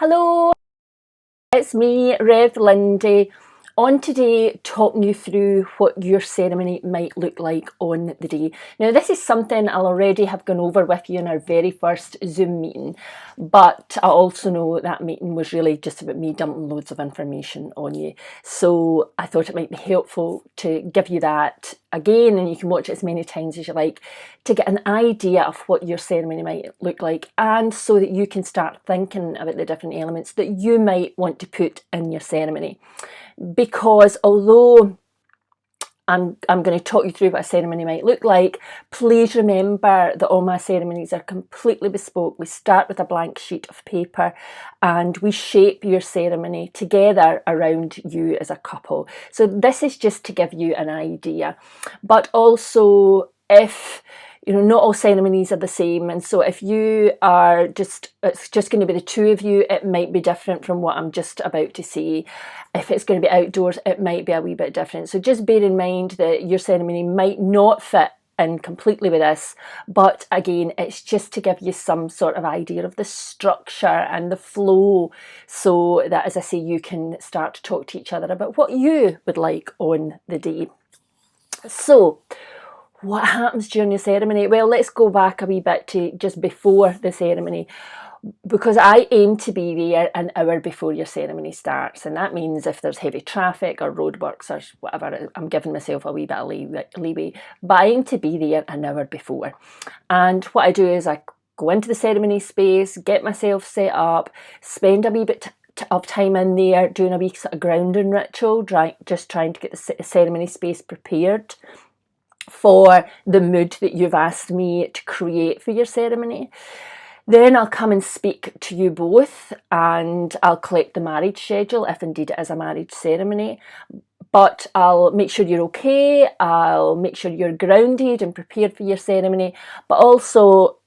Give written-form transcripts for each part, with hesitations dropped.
Hello, it's me, Rev Lindy, on today talking you through what your ceremony might look like on the day. Now this is something I'll already have gone over with you in our very first Zoom meeting, but I also know that meeting was really just about me dumping loads of information on you. So I thought it might be helpful to give you that again, and you can watch it as many times as you like, to get an idea of what your ceremony might look like, and so that you can start thinking about the different elements that you might want to put in your ceremony. Because although I'm going to talk you through what a ceremony might look like, please remember that all my ceremonies are completely bespoke. We start with a blank sheet of paper and we shape your ceremony together around you as a couple. So this is just to give you an idea. But also, if not all ceremonies are the same, and so if you are it's just going to be the two of you, it might be different from what I'm just about to say. If it's going to be outdoors, it might be a wee bit different. So just bear in mind that your ceremony might not fit in completely with this, but again, it's just to give you some sort of idea of the structure and the flow, so that, as I say, you can start to talk to each other about what you would like on the day. So what happens during the ceremony? Well, let's go back a wee bit to just before the ceremony, because I aim to be there an hour before your ceremony starts, and that means if there's heavy traffic or roadworks or whatever, I'm giving myself a wee bit of leeway, but I aim to be there an hour before. And what I do is I go into the ceremony space, get myself set up, spend a wee bit of time in there doing a wee sort of grounding ritual, just trying to get the ceremony space prepared for the mood that you've asked me to create for your ceremony. Then I'll come and speak to you both, and I'll collect the marriage schedule if indeed it is a marriage ceremony. But I'll make sure you're okay, I'll make sure you're grounded and prepared for your ceremony, but also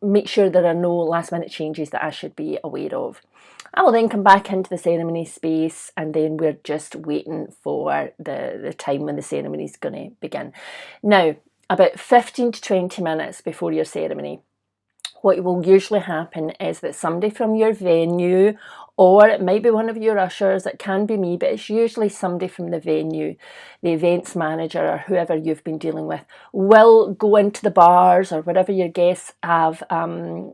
make sure there are no last minute changes that I should be aware of. I will then come back into the ceremony space, and then we're just waiting for the time when the ceremony is going to begin. Now, about 15 to 20 minutes before your ceremony, what will usually happen is that somebody from your venue, or it might be one of your ushers, it can be me, but it's usually somebody from the venue, the events manager or whoever you've been dealing with, will go into the bars or wherever your guests have come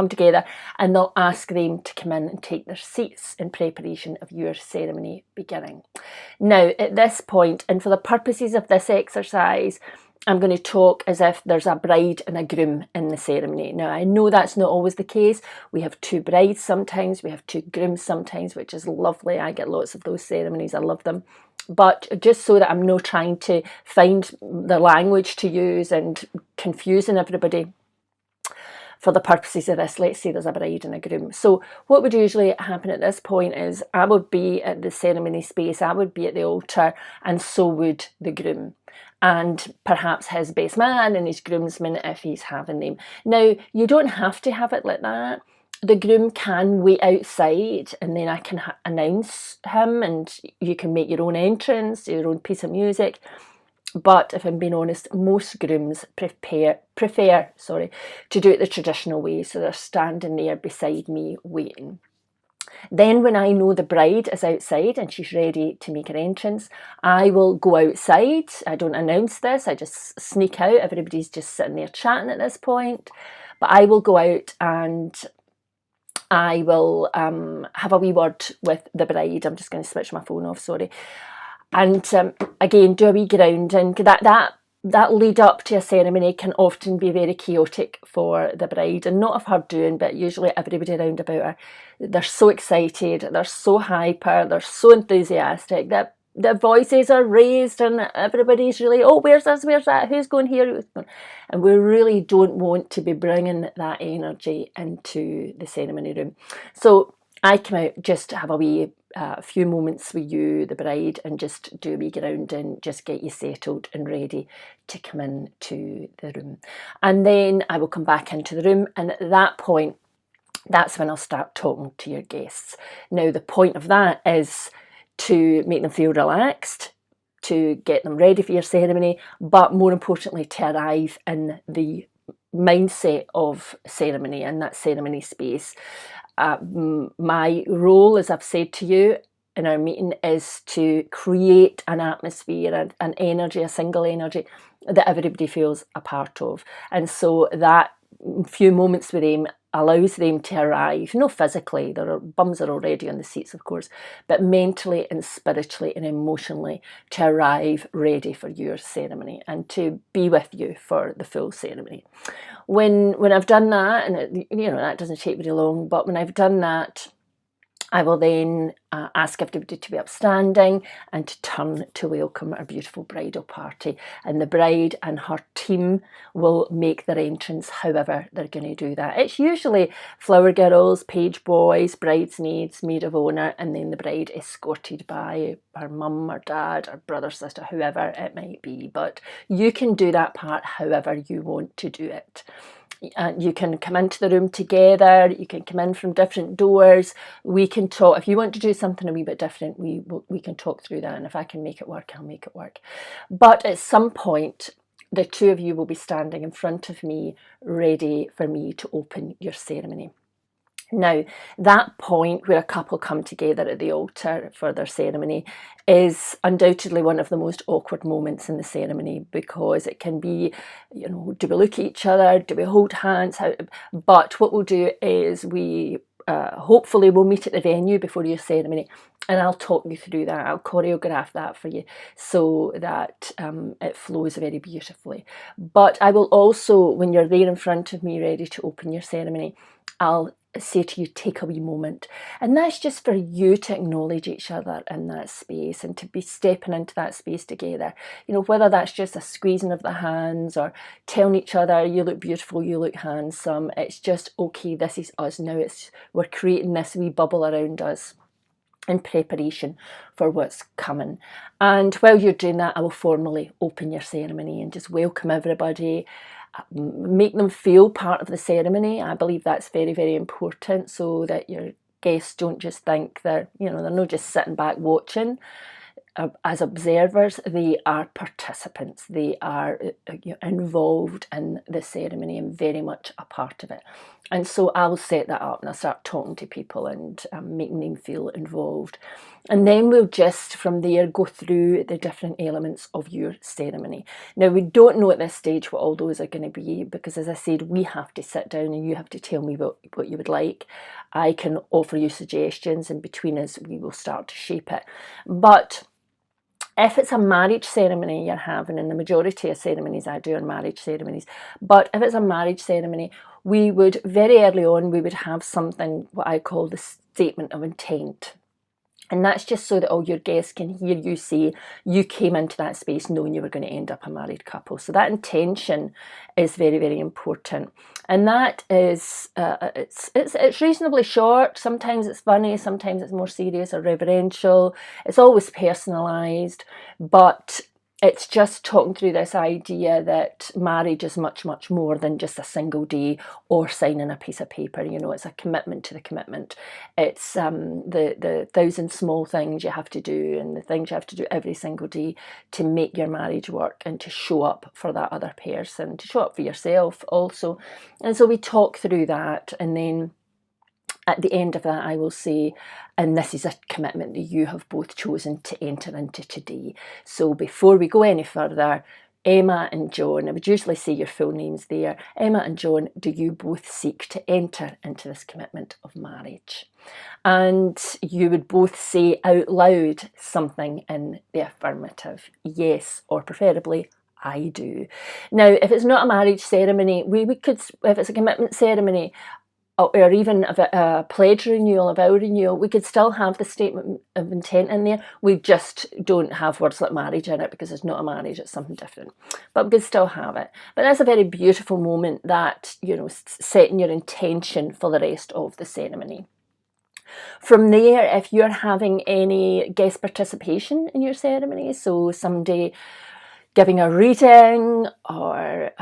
together, and they'll ask them to come in and take their seats in preparation of your ceremony beginning. Now, at this point, and for the purposes of this exercise, I'm going to talk as if there's a bride and a groom in the ceremony. Now, I know that's not always the case. We have two brides sometimes, we have two grooms sometimes, which is lovely. I get lots of those ceremonies, I love them. But just so that I'm not trying to find the language to use and confusing everybody, for the purposes of this, let's say there's a bride and a groom. So what would usually happen at this point is I would be at the ceremony space, I would be at the altar, and so would the groom, and perhaps his best man and his groomsmen if he's having them. Now, you don't have to have it like that. The groom can wait outside, and then I can announce him, and you can make your own entrance, your own piece of music. But if I'm being honest, most grooms prefer to do it the traditional way, so they're standing there beside me waiting. Then when I know the bride is outside and she's ready to make her entrance, I will go outside. I don't announce this, I just sneak out. Everybody's just sitting there chatting at this point. But I will go out and I will have a wee word with the bride. I'm just going to switch my phone off, sorry. And again, do a wee grounding. That lead up to a ceremony can often be very chaotic for the bride, and not of her doing, but usually everybody around about her. They're so excited, they're so hyper, they're so enthusiastic that their voices are raised, and everybody's really, oh, where's this, where's that, who's going here? And we really don't want to be bringing that energy into the ceremony room. So I come out just to have a few moments with you, the bride, and just do a wee grounding, just get you settled and ready to come into the room. And then I will come back into the room, and at that point, that's when I'll start talking to your guests. Now, the point of that is to make them feel relaxed, to get them ready for your ceremony, but more importantly, to arrive in the mindset of ceremony, in that ceremony space. my role, as I've said to you in our meeting, is to create an atmosphere, an energy, a single energy that everybody feels a part of. And so that few moments with them allows them to arrive, not physically, their bums are already on the seats of course, but mentally and spiritually and emotionally to arrive ready for your ceremony and to be with you for the full ceremony. When I've done that, and that doesn't take very long, but when I've done that, I will then ask everybody to be upstanding and to turn to welcome our beautiful bridal party. And the bride and her team will make their entrance however they're going to do that. It's usually flower girls, page boys, bridesmaids, maid of honour, and then the bride escorted by her mum or dad or brother, sister, whoever it might be. But you can do that part however you want to do it. And you can come into the room together, you can come in from different doors, we can talk. If you want to do something a wee bit different, we can talk through that, and if I can make it work, I'll make it work. But at some point, the two of you will be standing in front of me, ready for me to open your ceremony. Now, that point where a couple come together at the altar for their ceremony is undoubtedly one of the most awkward moments in the ceremony, because it can be, do we look at each other? Do we hold hands? But what we'll do is we hopefully we'll meet at the venue before your ceremony, and I'll talk you through that. I'll choreograph that for you so that it flows very beautifully. But I will also, when you're there in front of me ready to open your ceremony, I'll say to you, take a wee moment. And that's just for you to acknowledge each other in that space and to be stepping into that space together. Whether that's just a squeezing of the hands or telling each other, you look beautiful, you look handsome. It's just, okay, this is us now. We're creating this wee bubble around us in preparation for what's coming. And while you're doing that, I will formally open your ceremony and just welcome everybody. Make them feel part of the ceremony. I believe that's very, very important, so that your guests don't just think they're not just sitting back watching as observers. They are participants. They are involved in the ceremony and very much a part of it. And so I'll set that up and I'll start talking to people and making them feel involved. And then we'll just from there go through the different elements of your ceremony. Now, we don't know at this stage what all those are going to be, because as I said, we have to sit down and you have to tell me what you would like. I can offer you suggestions, and between us we will start to shape it. But if it's a marriage ceremony you're having, and the majority of ceremonies I do are marriage ceremonies, but if it's a marriage ceremony, we would very early on, we would have something what I call the statement of intent. And that's just so that all your guests can hear you say you came into that space knowing you were going to end up a married couple. So that intention is very, very important. And that is, it's reasonably short. Sometimes it's funny, sometimes it's more serious or reverential. It's always personalised, but it's just talking through this idea that marriage is much, much more than just a single day or signing a piece of paper. It's a commitment to the commitment. It's the thousand small things you have to do, and the things you have to do every single day to make your marriage work and to show up for that other person, to show up for yourself also. And so we talk through that, and then at the end of that, I will say, and this is a commitment that you have both chosen to enter into today. So before we go any further, Emma and John, I would usually say your full names there. Emma and John, do you both seek to enter into this commitment of marriage? And you would both say out loud something in the affirmative, yes, or preferably, I do. Now, if it's not a marriage ceremony, we could, if it's a commitment ceremony, or even a pledge renewal, a vow renewal, we could still have the statement of intent in there. We just don't have words like marriage in it, because it's not a marriage, it's something different. But we could still have it. But that's a very beautiful moment, that, setting your intention for the rest of the ceremony. From there, if you're having any guest participation in your ceremony, so somebody giving a reading, or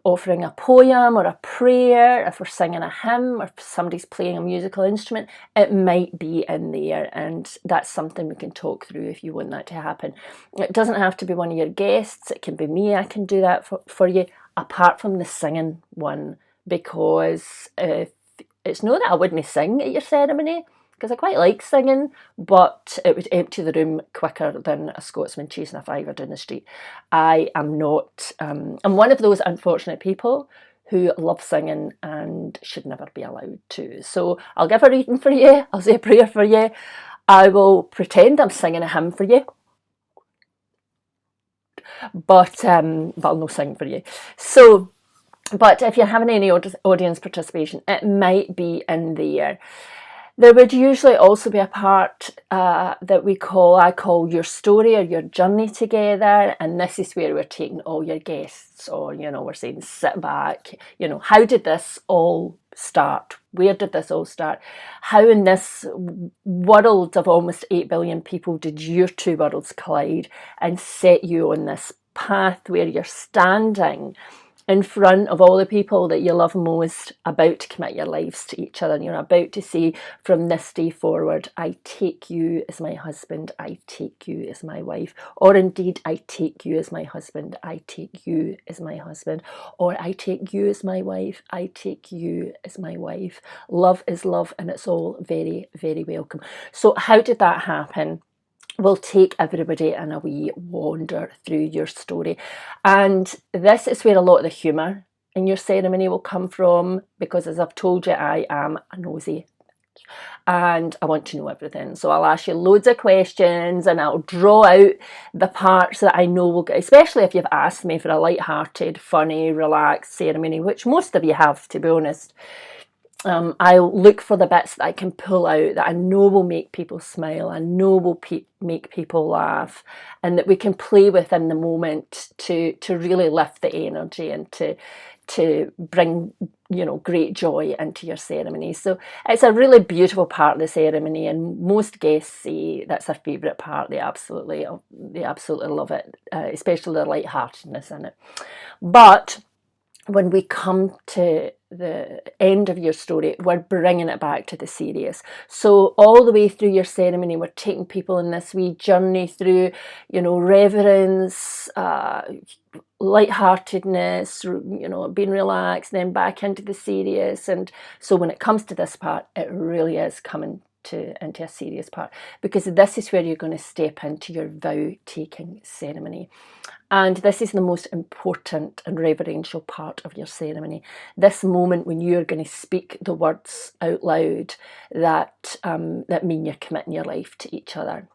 offering a poem or a prayer, if we're singing a hymn, or if somebody's playing a musical instrument, it might be in there, and that's something we can talk through if you want that to happen. It doesn't have to be one of your guests, it can be me, I can do that for you, apart from the singing one, because it's not that I wouldn't sing at your ceremony, because I quite like singing, but it would empty the room quicker than a Scotsman chasing a fiver down the street. I am not, I'm one of those unfortunate people who love singing and should never be allowed to. So I'll give a reading for you, I'll say a prayer for you, I will pretend I'm singing a hymn for you, but I'll no sing for you. So, but if you're having any audience participation, it might be in there. There would usually also be a part that I call your story or your journey together, and this is where we're taking all your guests, or we're saying sit back, how did this all start? Where did this all start? How in this world of almost 8 billion people did your two worlds collide and set you on this path where you're standing in front of all the people that you love most, about to commit your lives to each other, and you're about to say, from this day forward, I take you as my husband, I take you as my wife, or indeed, I take you as my husband, I take you as my husband, or I take you as my wife, I take you as my wife. Love is love, and it's all very, very welcome. So how did that happen? We'll take everybody in a wee wander through your story. And this is where a lot of the humour in your ceremony will come from, because as I've told you, I am a nosy and I want to know everything. So I'll ask you loads of questions and I'll draw out the parts that I know will get, especially if you've asked me for a light-hearted, funny, relaxed ceremony, which most of you have, to be honest. I'll look for the bits that I can pull out that I know will make people smile, I know will make people laugh, and that we can play with in the moment to really lift the energy and to bring great joy into your ceremony. So it's a really beautiful part of the ceremony, and most guests say that's their favourite part. They absolutely love it, especially the lightheartedness in it. But when we come to the end of your story, we're bringing it back to the serious. So all the way through your ceremony, we're taking people in this wee journey through, reverence, lightheartedness, being relaxed, then back into the serious. And so when it comes to this part, it really is coming into a serious part, because this is where you're going to step into your vow taking ceremony. And this is the most important and reverential part of your ceremony. This moment when you're going to speak the words out loud that mean you're committing your life to each other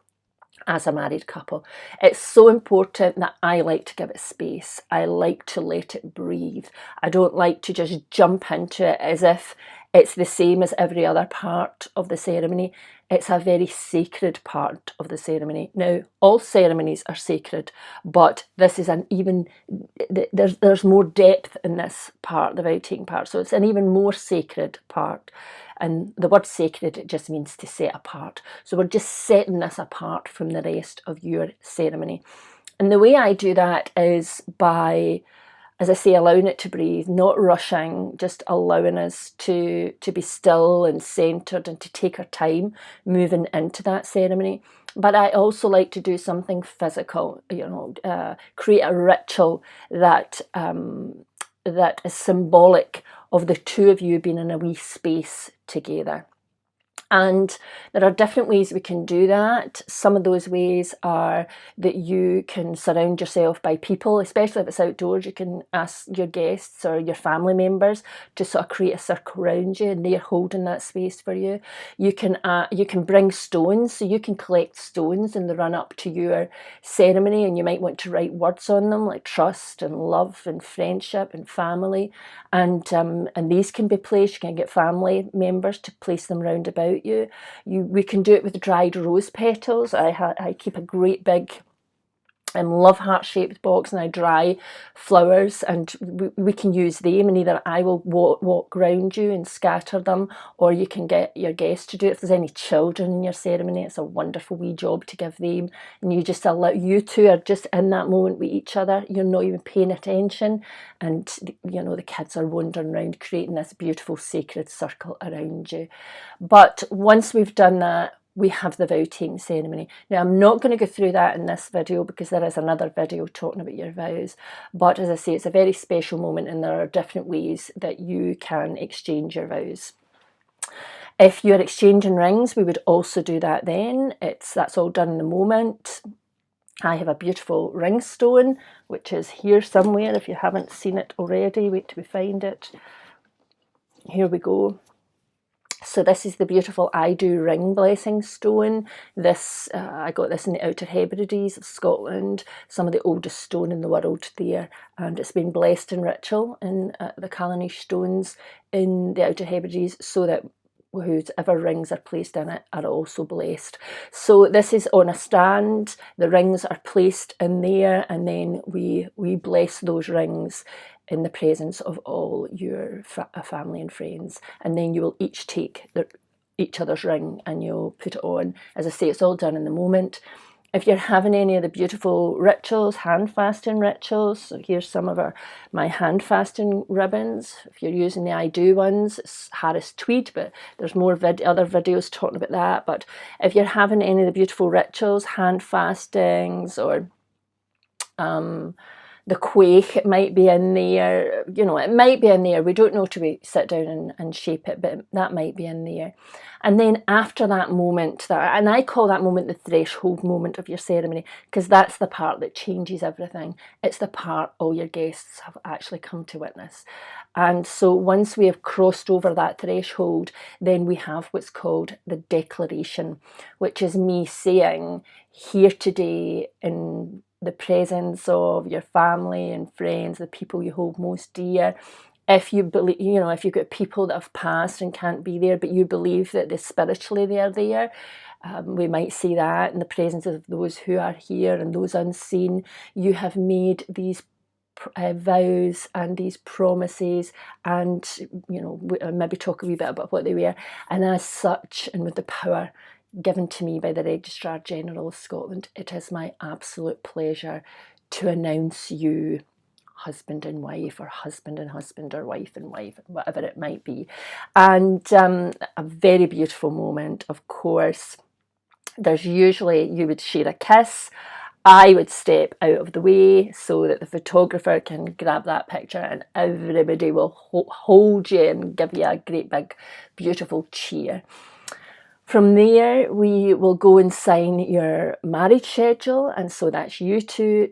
as a married couple. It's so important that I like to give it space. I like to let it breathe. I don't like to just jump into it as if it's the same as every other part of the ceremony. It's a very sacred part of the ceremony. Now, all ceremonies are sacred, but this is there's more depth in this part, the vow taking part. So it's an even more sacred part. And the word sacred, it just means to set apart. So we're just setting this apart from the rest of your ceremony. And the way I do that is by, as I say, allowing it to breathe, not rushing, just allowing us to be still and centred and to take our time moving into that ceremony. But I also like to do something physical, create a ritual that is symbolic of the two of you being in a wee space together. And there are different ways we can do that. Some of those ways are that you can surround yourself by people, especially if it's outdoors. You can ask your guests or your family members to sort of create a circle around you, and they're holding that space for you. You can bring stones, so you can collect stones in the run up to your ceremony, and you might want to write words on them like trust and love and friendship and family. And these can be placed. You can get family members to place them round about you. We can do it with dried rose petals. I keep a great big love heart-shaped box, and I dry flowers, and we can use them, and either I will walk around you and scatter them, or you can get your guests to do it. If there's any children in your ceremony, it's a wonderful wee job to give them, and you just allow, you two are just in that moment with each other, you're not even paying attention, and the kids are wandering around creating this beautiful sacred circle around you. But once we've done that, we have the vow taking ceremony. Now, I'm not going to go through that in this video because there is another video talking about your vows. But as I say, it's a very special moment, and there are different ways that you can exchange your vows. If you're exchanging rings, we would also do that then. That's all done in the moment. I have a beautiful ring stone, which is here somewhere. If you haven't seen it already, wait till we find it. Here we go. So this is the beautiful I Do ring blessing stone. This I got this in the Outer Hebrides of Scotland, some of the oldest stone in the world there, and it's been blessed in ritual in the Callanish stones in the Outer Hebrides, so that whoever rings are placed in it are also blessed. So this is on a stand, the rings are placed in there, and then we bless those rings in the presence of all your family and friends, and then you will each take each other's ring and you'll put it on. As I say, it's all done in the moment. If you're having any of the beautiful rituals, hand fasting rituals, so here's some of my hand fasting ribbons. If you're using the I Do ones, it's Harris Tweed, but there's more other videos talking about that. But if you're having any of the beautiful rituals, hand fastings, or the quake, it might be in there, you know, it might be in there. We don't know till we sit down and shape it, but that might be in there. And then after that moment, and I call that moment the threshold moment of your ceremony, because that's the part that changes everything. It's the part all your guests have actually come to witness. And so once we have crossed over that threshold, then we have what's called the declaration, which is me saying, here today in the presence of your family and friends, the people you hold most dear. If you believe, you know, if you've got people that have passed and can't be there, but you believe that spiritually they're there, we might see that in the presence of those who are here and those unseen. You have made these vows and these promises, and you know, maybe talk a wee bit about what they were, and as such, and with the power given to me by the Registrar General of Scotland, it is my absolute pleasure to announce you husband and wife, or husband and husband, or wife and wife, whatever it might be. And a very beautiful moment, of course. There's usually, you would share a kiss. I would step out of the way so that the photographer can grab that picture, and everybody will hold you and give you a great big beautiful cheer. From there, we will go and sign your marriage schedule, and so that's you two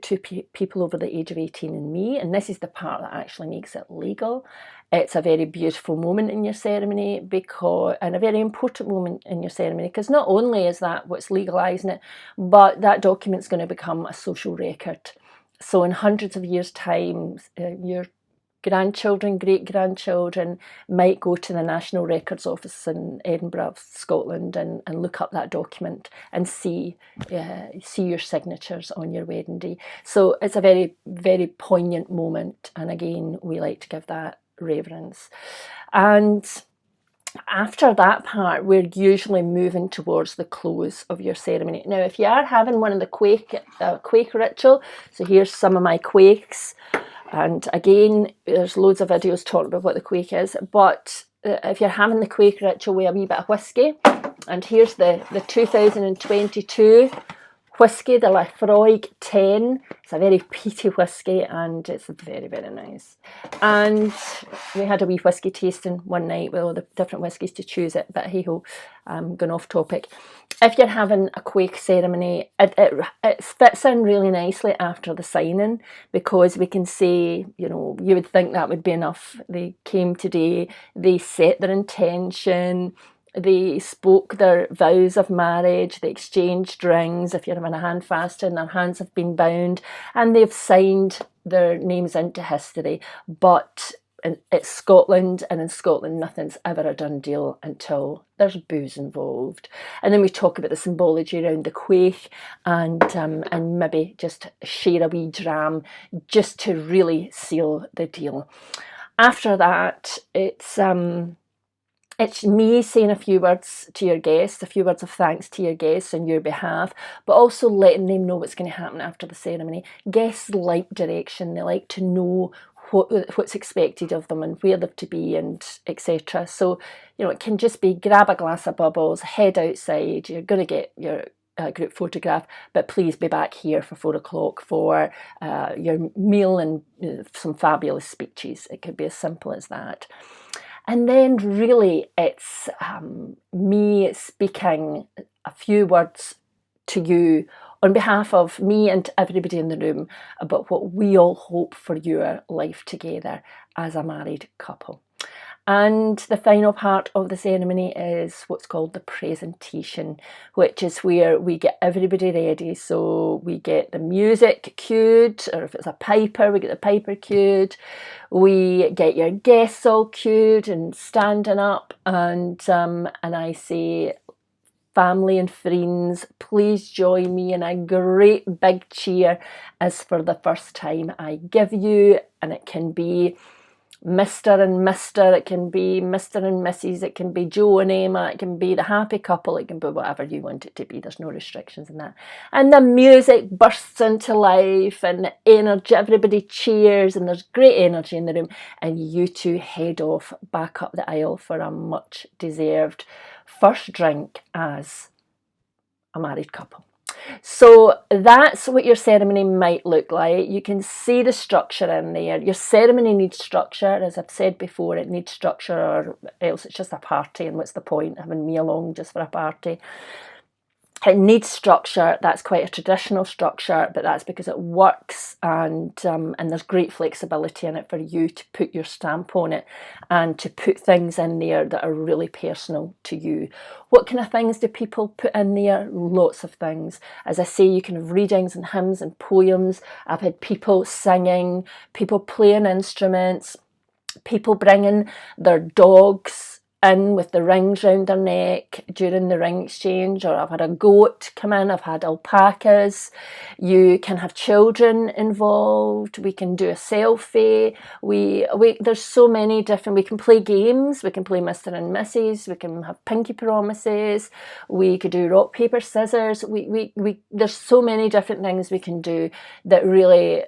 people over the age of 18 and me, and this is the part that actually makes it legal. It's a very beautiful moment in your ceremony, and a very important moment in your ceremony, because not only is that what's legalising it, but that document's going to become a social record. So in hundreds of years' time, your grandchildren, great-grandchildren might go to the National Records Office in Edinburgh, Scotland, and look up that document and see your signatures on your wedding day. So it's a very, very poignant moment, and again, we like to give that reverence. And after that part, we're usually moving towards the close of your ceremony. Now, if you are having one of the quake ritual, so here's some of my quakes. And again, there's loads of videos talking about what the quake is, but if you're having the quake ritual with a wee bit of whiskey, and here's the 2022 whiskey, the Lafroig 10. It's a very peaty whiskey, and it's very, very nice. And we had a wee whiskey tasting one night with all the different whiskies to choose it, but hey-ho, I'm going off topic. If you're having a quake ceremony, it fits in really nicely after the signing, because we can say, you know, you would think that would be enough. They came today, they set their intention, they spoke their vows of marriage, they exchanged rings. If you're having a hand fasting, their hands have been bound, and they've signed their names into history. But it's Scotland, and in Scotland nothing's ever a done deal until there's booze involved. And then we talk about the symbology around the quaich, and maybe just share a wee dram just to really seal the deal. After that, it's me saying a few words to your guests, a few words of thanks to your guests on your behalf, but also letting them know what's going to happen after the ceremony. Guests like direction, they like to know what's expected of them and where they're to be, and etc. So, you know, it can just be grab a glass of bubbles, head outside, you're going to get your group photograph, but please be back here for 4 o'clock for your meal and some fabulous speeches. It could be as simple as that. And then really it's me speaking a few words to you on behalf of me and everybody in the room about what we all hope for your life together as a married couple. And the final part of the ceremony is what's called the presentation, which is where we get everybody ready. So we get the music cued, or if it's a piper, we get the piper cued. We get your guests all cued and standing up, and I say, family and friends, please join me in a great big cheer as for the first time I give you, and it can be Mr. and Mr. It can be Mr. and Mrs. It can be Joe and Emma. It can be the happy couple. It can be whatever you want it to be. There's no restrictions in that. And the music bursts into life and the energy. Everybody cheers and there's great energy in the room. And you two head off back up the aisle for a much deserved first drink as a married couple. So that's what your ceremony might look like. You can see the structure in there. Your ceremony needs structure. As I've said before, it needs structure, or else it's just a party, and what's the point having me along just for a party? It needs structure. That's quite a traditional structure, but that's because it works, and there's great flexibility in it for you to put your stamp on it and to put things in there that are really personal to you. What kind of things do people put in there? Lots of things. As I say, you can have readings and hymns and poems. I've had people singing, people playing instruments, people bringing their dogs in with the rings round their neck during the ring exchange, or I've had a goat come in, I've had alpacas. You can have children involved, we can do a selfie, there's so many different, we can play games, we can play Mr. and Mrs., we can have pinky promises, we could do rock, paper, scissors, there's so many different things we can do that really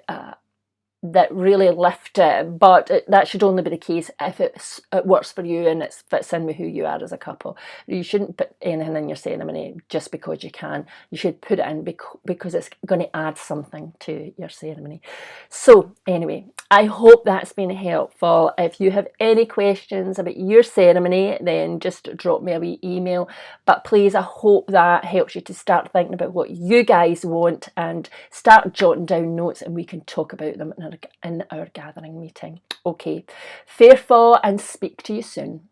lift it, but that should only be the case if it works for you and it fits in with who you are as a couple. You shouldn't put anything in your ceremony just because you can. You should put it in because it's going to add something to your ceremony. So anyway, I hope that's been helpful. If you have any questions about your ceremony, then just drop me a wee email. But please, I hope that helps you to start thinking about what you guys want and start jotting down notes, and we can talk about them in our gathering meeting. Okay, fair fall, and speak to you soon.